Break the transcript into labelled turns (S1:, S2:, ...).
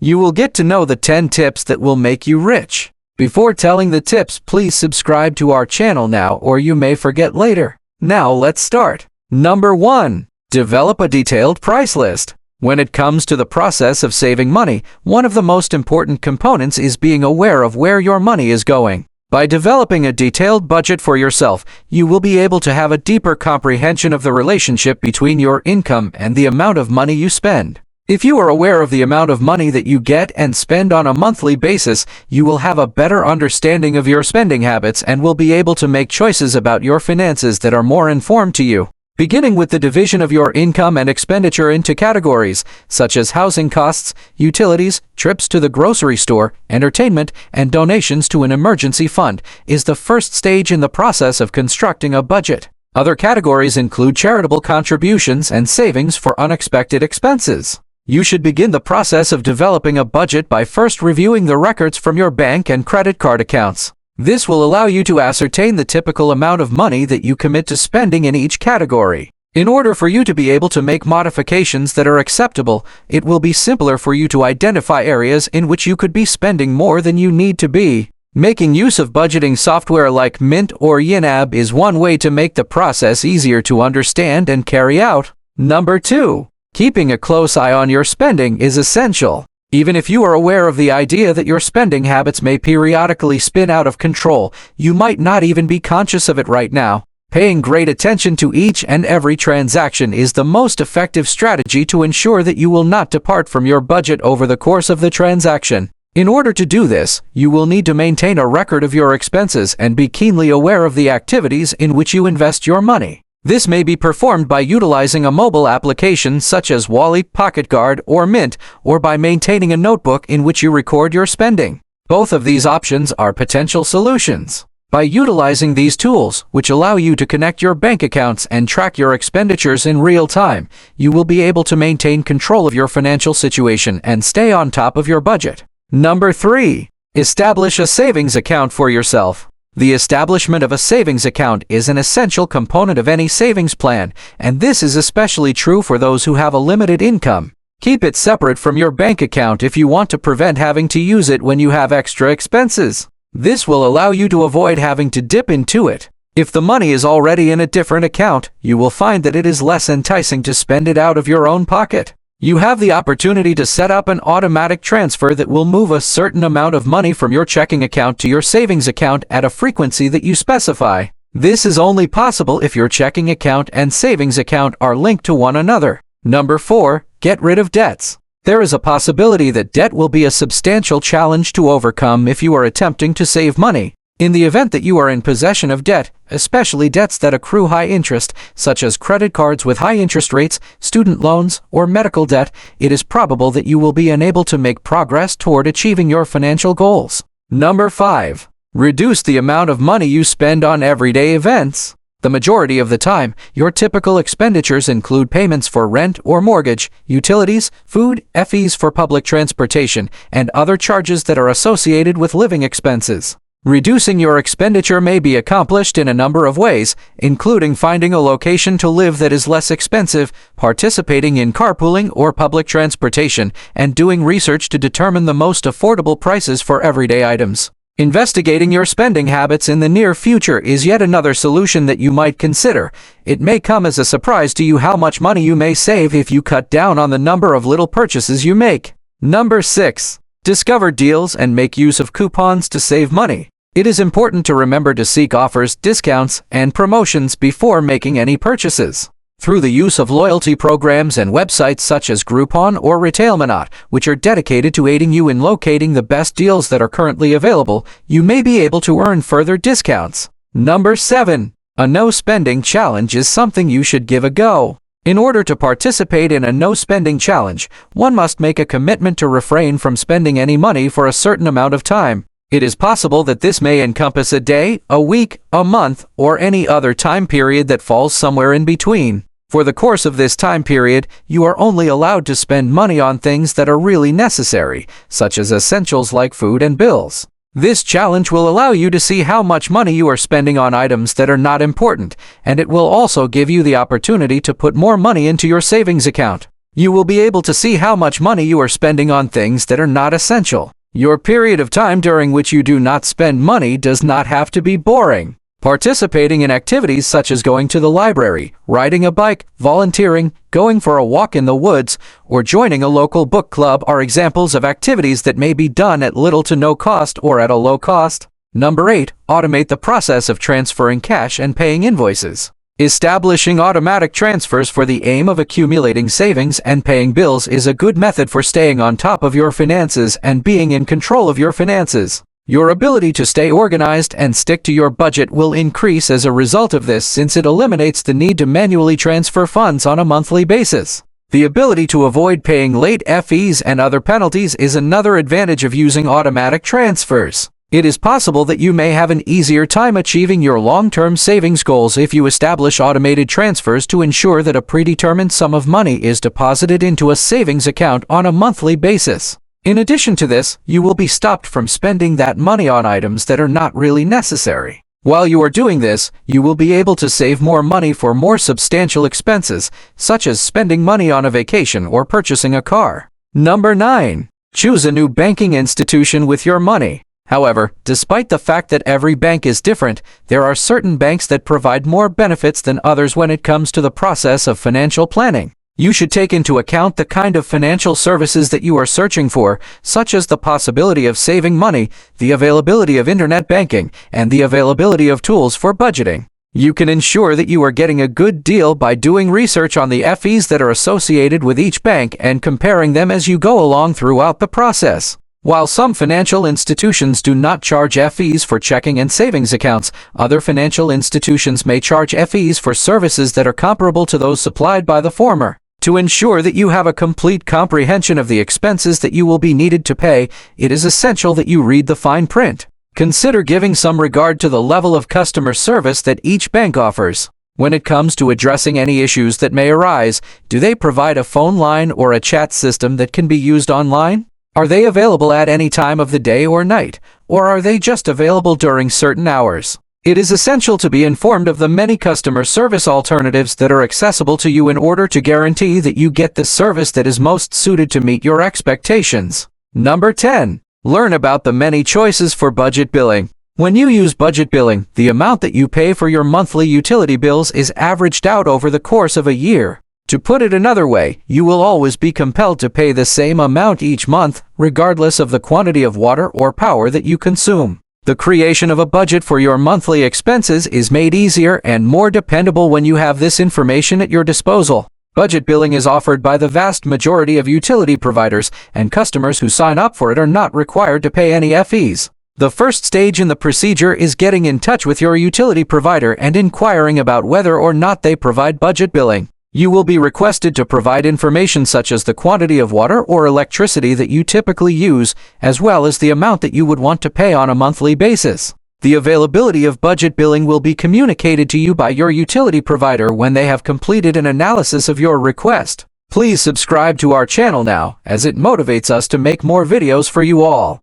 S1: You will get to know the 10 tips that will make you rich. Before telling the tips, please subscribe to our channel now or you may forget later. Now let's start. Number 1. Develop a detailed price list. When it comes to the process of saving money, one of the most important components is being aware of where your money is going. By developing a detailed budget for yourself, you will be able to have a deeper comprehension of the relationship between your income and the amount of money you spend. If you are aware of the amount of money that you get and spend on a monthly basis, you will have a better understanding of your spending habits and will be able to make choices about your finances that are more informed to you. Beginning with the division of your income and expenditure into categories, such as housing costs, utilities, trips to the grocery store, entertainment, and donations to an emergency fund, is the first stage in the process of constructing a budget. Other categories include charitable contributions and savings for unexpected expenses. You should begin the process of developing a budget by first reviewing the records from your bank and credit card accounts. This will allow you to ascertain the typical amount of money that you commit to spending in each category. In order for you to be able to make modifications that are acceptable, it will be simpler for you to identify areas in which you could be spending more than you need to be. Making use of budgeting software like Mint or YNAB is one way to make the process easier to understand and carry out. Number 2. Keeping a close eye on your spending is essential. Even if you are aware of the idea that your spending habits may periodically spin out of control, you might not even be conscious of it right now. Paying great attention to each and every transaction is the most effective strategy to ensure that you will not depart from your budget over the course of the transaction. In order to do this, you will need to maintain a record of your expenses and be keenly aware of the activities in which you invest your money. This may be performed by utilizing a mobile application such as Wally, Pocket Guard, or Mint, or by maintaining a notebook in which you record your spending. Both of these options are potential solutions. By utilizing these tools, which allow you to connect your bank accounts and track your expenditures in real time, you will be able to maintain control of your financial situation and stay on top of your budget. Number 3. Establish a savings account for yourself. The establishment of a savings account is an essential component of any savings plan, and this is especially true for those who have a limited income. Keep it separate from your bank account if you want to prevent having to use it when you have extra expenses. This will allow you to avoid having to dip into it. If the money is already in a different account, you will find that it is less enticing to spend it out of your own pocket. You have the opportunity to set up an automatic transfer that will move a certain amount of money from your checking account to your savings account at a frequency that you specify. This is only possible if your checking account and savings account are linked to one another. Number 4. Get rid of debts. There is a possibility that debt will be a substantial challenge to overcome if you are attempting to save money. In the event that you are in possession of debt, especially debts that accrue high interest, such as credit cards with high interest rates, student loans, or medical debt, it is probable that you will be unable to make progress toward achieving your financial goals. Number 5. Reduce the amount of money you spend on everyday events. The majority of the time, your typical expenditures include payments for rent or mortgage, utilities, food, fees for public transportation, and other charges that are associated with living expenses. Reducing your expenditure may be accomplished in a number of ways, including finding a location to live that is less expensive, participating in carpooling or public transportation, and doing research to determine the most affordable prices for everyday items. Investigating your spending habits in the near future is yet another solution that you might consider. It may come as a surprise to you how much money you may save if you cut down on the number of little purchases you make. Number 6. Discover deals and make use of coupons to save money. It is important to remember to seek offers, discounts, and promotions before making any purchases. Through the use of loyalty programs and websites such as Groupon or Retailmonat, which are dedicated to aiding you in locating the best deals that are currently available, you may be able to earn further discounts. Number 7. A no-spending challenge is something you should give a go. In order to participate in a no-spending challenge, one must make a commitment to refrain from spending any money for a certain amount of time. It is possible that this may encompass a day, a week, a month, or any other time period that falls somewhere in between. For the course of this time period, you are only allowed to spend money on things that are really necessary, such as essentials like food and bills. This challenge will allow you to see how much money you are spending on items that are not important, and it will also give you the opportunity to put more money into your savings account. You will be able to see how much money you are spending on things that are not essential. Your period of time during which you do not spend money does not have to be boring. Participating in activities such as going to the library, riding a bike, volunteering, going for a walk in the woods, or joining a local book club are examples of activities that may be done at little to no cost or at a low cost. Number 8. Automate the process of transferring cash and paying invoices. Establishing automatic transfers for the aim of accumulating savings and paying bills is a good method for staying on top of your finances and being in control of your finances. Your ability to stay organized and stick to your budget will increase as a result of this, since it eliminates the need to manually transfer funds on a monthly basis. The ability to avoid paying late fees and other penalties is another advantage of using automatic transfers. It is possible that you may have an easier time achieving your long-term savings goals if you establish automated transfers to ensure that a predetermined sum of money is deposited into a savings account on a monthly basis. In addition to this, you will be stopped from spending that money on items that are not really necessary. While you are doing this, you will be able to save more money for more substantial expenses, such as spending money on a vacation or purchasing a car. Number 9. Choose a new banking institution with your money. However, despite the fact that every bank is different, there are certain banks that provide more benefits than others when it comes to the process of financial planning. You should take into account the kind of financial services that you are searching for, such as the possibility of saving money, the availability of internet banking, and the availability of tools for budgeting. You can ensure that you are getting a good deal by doing research on the fees that are associated with each bank and comparing them as you go along throughout the process. While some financial institutions do not charge fees for checking and savings accounts, other financial institutions may charge fees for services that are comparable to those supplied by the former. To ensure that you have a complete comprehension of the expenses that you will be needed to pay, it is essential that you read the fine print. Consider giving some regard to the level of customer service that each bank offers. When it comes to addressing any issues that may arise, do they provide a phone line or a chat system that can be used online? Are they available at any time of the day or night, or are they just available during certain hours? It is essential to be informed of the many customer service alternatives that are accessible to you in order to guarantee that you get the service that is most suited to meet your expectations. Number 10. Learn about the many choices for budget billing. When you use budget billing, the amount that you pay for your monthly utility bills is averaged out over the course of a year. To put it another way, you will always be compelled to pay the same amount each month, regardless of the quantity of water or power that you consume. The creation of a budget for your monthly expenses is made easier and more dependable when you have this information at your disposal. Budget billing is offered by the vast majority of utility providers, and customers who sign up for it are not required to pay any fees. The first stage in the procedure is getting in touch with your utility provider and inquiring about whether or not they provide budget billing. You will be requested to provide information such as the quantity of water or electricity that you typically use, as well as the amount that you would want to pay on a monthly basis. The availability of budget billing will be communicated to you by your utility provider when they have completed an analysis of your request. Please subscribe to our channel now, as it motivates us to make more videos for you all.